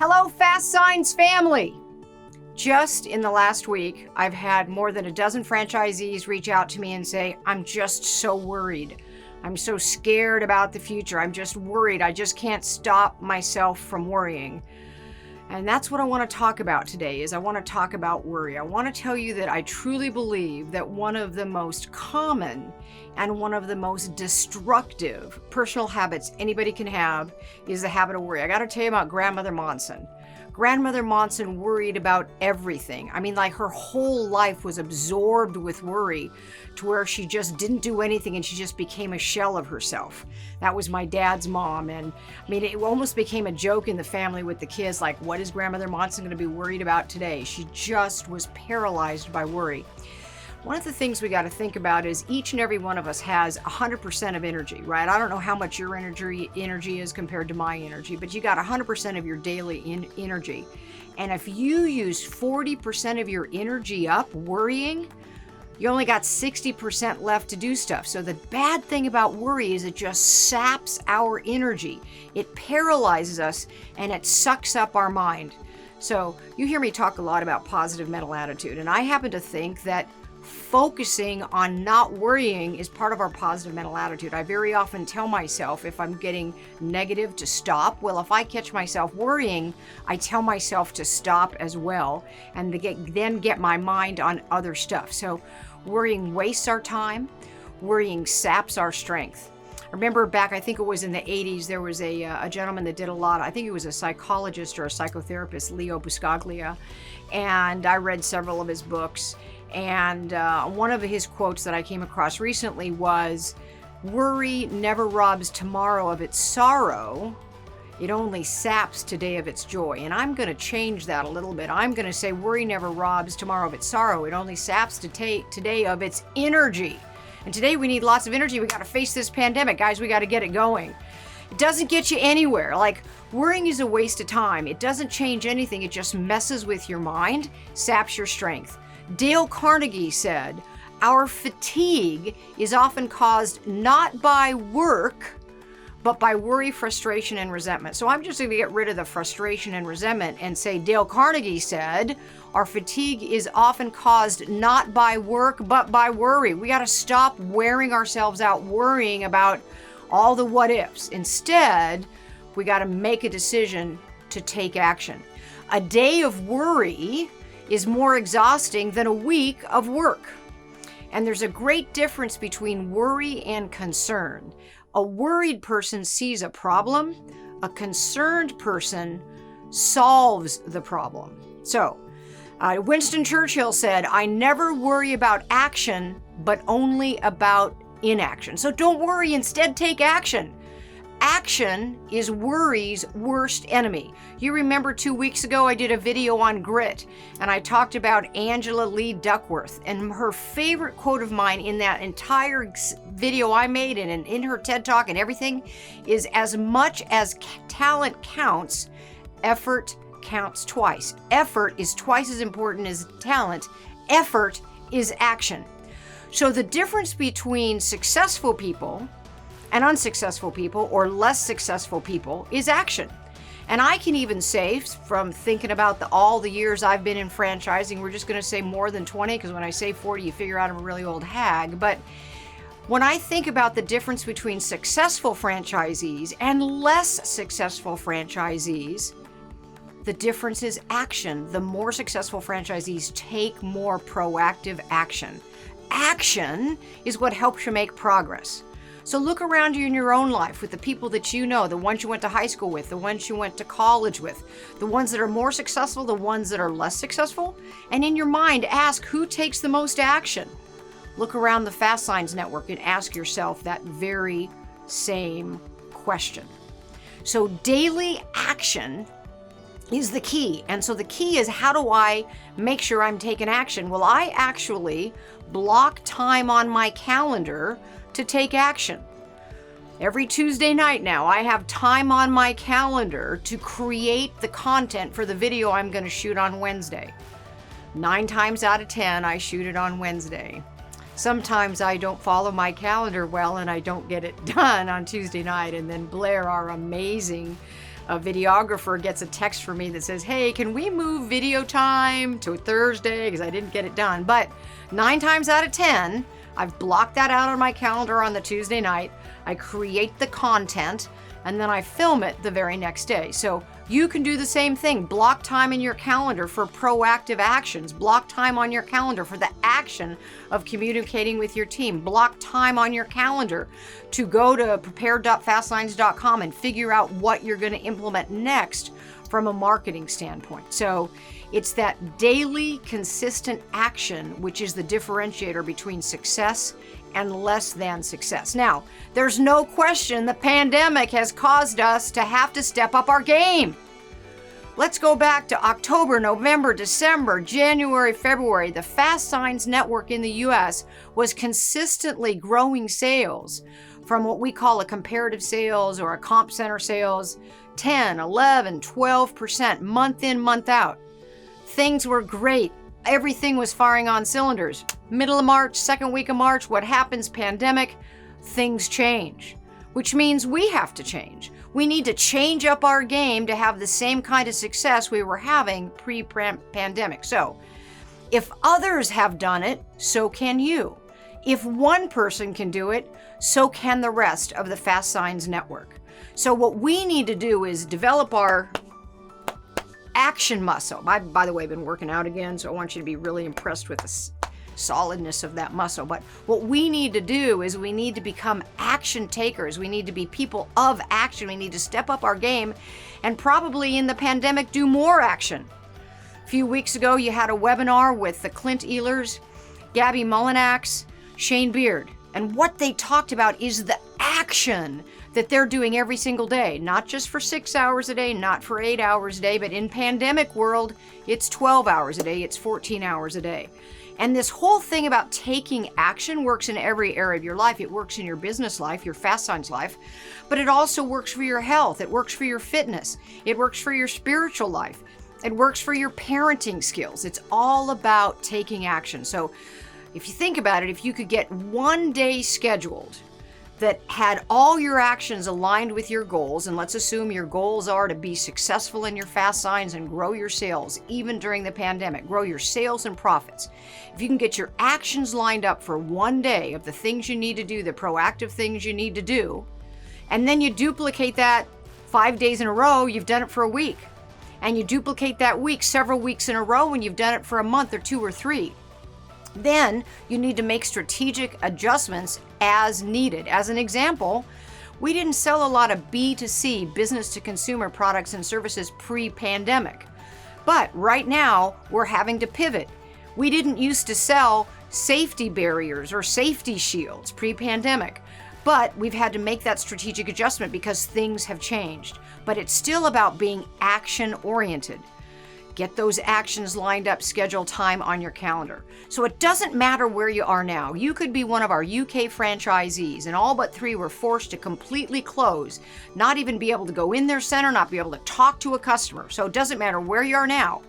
Hello, Fast Signs family. Just in the last week, I've had more than a dozen franchisees reach out to me and say, I'm just so worried. I'm so scared about the future. I'm just worried. I just can't stop myself from worrying. And that's what I want to talk about today. I want to talk about worry. I want to tell you that I truly believe that one of the most common and one of the most destructive personal habits anybody can have is the habit of worry. I got to tell you about Grandmother Monson. Grandmother Monson worried about everything. I mean, like her whole life was absorbed with worry to where she just didn't do anything and she just became a shell of herself. That was my dad's mom. And I mean, it almost became a joke in the family with the kids, like, what is Grandmother Monson going to be worried about today? She just was paralyzed by worry. One of the things we got to think about is each and every one of us has 100% of energy, right? I don't know how much your energy is compared to my energy, but you got 100% of your daily energy. And if you use 40% of your energy up worrying, you only got 60% left to do stuff. So the bad thing about worry is it just saps our energy. It paralyzes us and it sucks up our mind. So you hear me talk a lot about positive mental attitude, and I happen to think that focusing on not worrying is part of our positive mental attitude. I very often tell myself if I'm getting negative to stop. Well, if I catch myself worrying, I tell myself to stop as well and then get my mind on other stuff. So worrying wastes our time. Worrying saps our strength. I remember back, I think it was in the 80s, there was a gentleman that did a lot. I think he was a psychologist or a psychotherapist, Leo Buscaglia, and I read several of his books. And one of his quotes that I came across recently was, worry never robs tomorrow of its sorrow. It only saps today of its joy. And I'm going to change that a little bit. I'm going to say worry never robs tomorrow of its sorrow. It only saps today of its energy. And today we need lots of energy. We got to face this pandemic, guys. We got to get it going. It doesn't get you anywhere. Like, worrying is a waste of time. It doesn't change anything. It just messes with your mind, saps your strength. Dale Carnegie said, our fatigue is often caused not by work, but by worry, frustration, and resentment. So I'm just going to get rid of the frustration and resentment and say Dale Carnegie said, our fatigue is often caused not by work, but by worry. We got to stop wearing ourselves out worrying about all the what ifs. Instead, we got to make a decision to take action. A day of worry is more exhausting than a week of work. And there's a great difference between worry and concern. A worried person sees a problem. A concerned person solves the problem. So, Winston Churchill said, I never worry about action, but only about inaction. So don't worry, instead take action. Action is worry's worst enemy. You remember 2 weeks ago I did a video on grit and I talked about Angela Lee Duckworth, and her favorite quote of mine in that entire video I made and in her TED Talk and everything is, as much as talent counts, effort counts twice. Effort is twice as important as talent. Effort is action. So the difference between successful people and unsuccessful people or less successful people is action. And I can even say, from thinking about all the years I've been in franchising, we're just going to say more than 20, because when I say 40, you figure out I'm a really old hag. But when I think about the difference between successful franchisees and less successful franchisees, the difference is action. The more successful franchisees take more proactive action. Action is what helps you make progress. So look around you in your own life with the people that you know, the ones you went to high school with, the ones you went to college with, the ones that are more successful, the ones that are less successful, and in your mind ask who takes the most action. Look around the FASTSIGNS network and ask yourself that very same question. So daily action is the key. And so the key is, how do I make sure I'm taking action? Well, I actually block time on my calendar to take action. Every Tuesday night now, I have time on my calendar to create the content for the video I'm going to shoot on Wednesday. 9 times out of 10, I shoot it on Wednesday. Sometimes I don't follow my calendar well and I don't get it done on Tuesday night, and then Blair, our amazing a videographer gets a text from me that says, hey, can we move video time to Thursday because I didn't get it done? But 9 times out of 10, I've blocked that out on my calendar on the Tuesday night. I create the content and then I film it the very next day. So you can do the same thing. Block time in your calendar for proactive actions. Block time on your calendar for the action of communicating with your team. Block time on your calendar to go to prepare.fastsigns.com and figure out what you're going to implement next from a marketing standpoint. So it's that daily, consistent action, which is the differentiator between success and less than success. Now, there's no question the pandemic has caused us to have to step up our game. Let's go back to October, November, December, January, February. The FASTSIGNS network in the US was consistently growing sales from what we call a comparative sales or a comp center sales, 10, 11, 12% month in, month out. Things were great. Everything was firing on cylinders. Middle of March, second week of March, what happens? Pandemic, things change, which means we have to change. We need to change up our game to have the same kind of success we were having pre-pandemic. So if others have done it, so can you. If one person can do it, so can the rest of the FASTSIGNS network. So what we need to do is develop our action muscle. By the way, I've been working out again, so I want you to be really impressed with the solidness of that muscle. But what we need to do is we need to become action takers. We need to be people of action. We need to step up our game and probably in the pandemic do more action. A few weeks ago, you had a webinar with the Clint Ehlers, Gabby Mullinax, Shane Beard. And what they talked about is the action that they're doing every single day, not just for 6 hours a day, not for 8 hours a day, but in pandemic world, it's 12 hours a day, it's 14 hours a day. And this whole thing about taking action works in every area of your life. It works in your business life, your FASTSIGNS life, but it also works for your health. It works for your fitness. It works for your spiritual life. It works for your parenting skills. It's all about taking action. So if you think about it, if you could get one day scheduled that had all your actions aligned with your goals, and let's assume your goals are to be successful in your FASTSIGNS and grow your sales, even during the pandemic, grow your sales and profits. If you can get your actions lined up for one day of the things you need to do, the proactive things you need to do, and then you duplicate that 5 days in a row, you've done it for a week. And you duplicate that week several weeks in a row and you've done it for a month or 2 or 3. Then you need to make strategic adjustments as needed. As an example, we didn't sell a lot of B2C, business to consumer products and services pre-pandemic. But right now, we're having to pivot. We didn't used to sell safety barriers or safety shields pre-pandemic, but we've had to make that strategic adjustment because things have changed. But it's still about being action-oriented. Get those actions lined up, schedule time on your calendar. So it doesn't matter where you are now. You could be one of our UK franchisees and all but 3 were forced to completely close, not even be able to go in their center, not be able to talk to a customer. So it doesn't matter where you are now.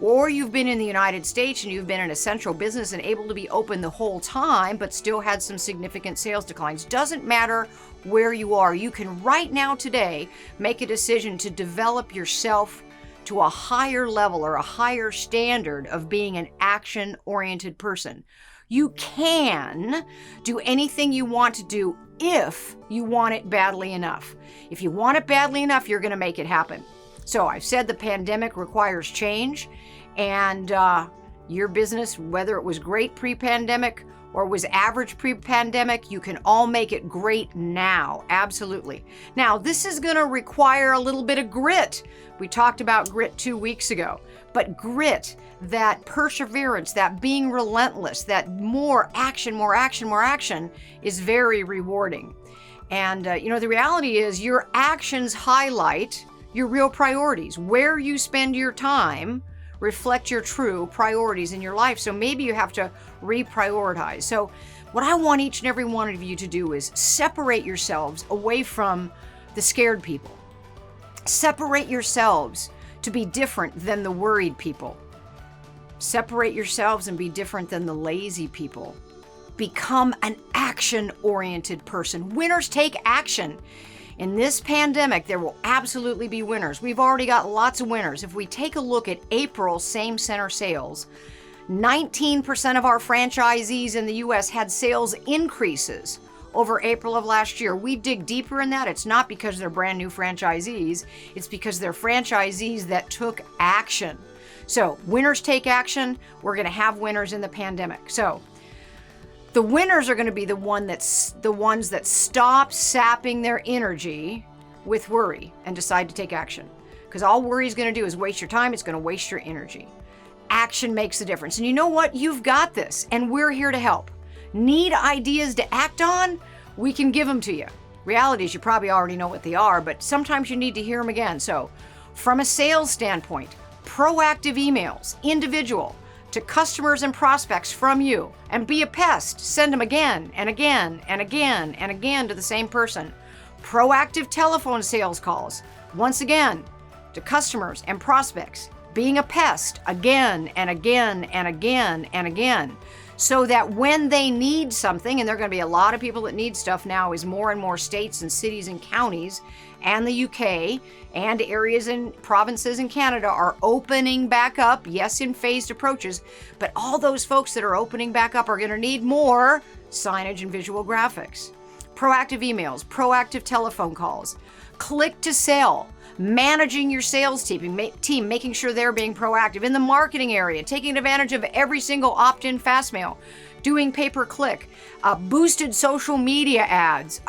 Or you've been in the United States and you've been an essential business and able to be open the whole time, but still had some significant sales declines. Doesn't matter where you are. You can right now today make a decision to develop yourself to a higher level or a higher standard of being an action-oriented person. You can do anything you want to do if you want it badly enough. If you want it badly enough, you're going to make it happen. So I've said the pandemic requires change, and your business, whether it was great pre-pandemic or was average pre-pandemic, you can all make it great now. Absolutely. Now, this is going to require a little bit of grit. We talked about grit 2 weeks ago, but grit, that perseverance, that being relentless, that more action is very rewarding. And the reality is your actions highlight your real priorities. Where you spend your time reflect your true priorities in your life. So maybe you have to reprioritize. So what I want each and every one of you to do is separate yourselves away from the scared people. Separate yourselves to be different than the worried people. Separate yourselves and be different than the lazy people. Become an action-oriented person. Winners take action. In this pandemic, there will absolutely be winners. We've already got lots of winners. If we take a look at April same center sales, 19% of our franchisees in the U.S. had sales increases over April of last year. We dig deeper in that. It's not because they're brand new franchisees. It's because they're franchisees that took action. So winners take action. We're going to have winners in the pandemic. So the winners are going to be the ones that stop sapping their energy with worry and decide to take action. Because all worry is going to do is waste your time. It's going to waste your energy. Action makes a difference. And you know what? You've got this, and we're here to help. Need ideas to act on? We can give them to you. Reality is you probably already know what they are, but sometimes you need to hear them again. So from a sales standpoint, proactive emails, individual, to customers and prospects from you. And be a pest. Send them again and again and again and again to the same person. Proactive telephone sales calls. Once again, to customers and prospects. Being a pest again and again and again and again. So that when they need something, and there are going to be a lot of people that need stuff now as more and more states and cities and counties and the UK and areas and provinces in Canada are opening back up, yes, in phased approaches, but all those folks that are opening back up are going to need more signage and visual graphics. Proactive emails, proactive telephone calls, click to sell, managing your sales team, making sure they're being proactive in the marketing area, taking advantage of every single opt-in fast mail, doing pay-per-click, boosted social media ads,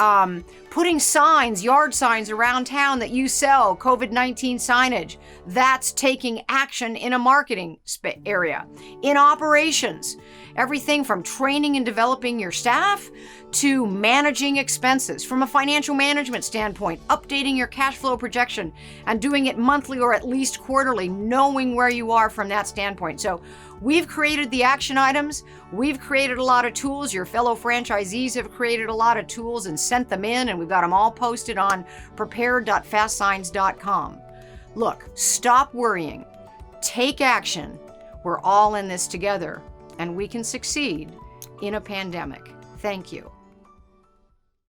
putting signs, yard signs around town that you sell COVID-19 signage. That's taking action in a marketing area. In operations, everything from training and developing your staff to managing expenses. From a financial management standpoint, updating your cash flow projection and doing it monthly or at least quarterly, knowing where you are from that standpoint. So we've created the action items. We've created a lot of tools. Your fellow franchisees have created a lot of tools and sent them in, and we've got them all posted on prepared.fastsigns.com. Look, stop worrying. Take action. We're all in this together, and we can succeed in a pandemic. Thank you.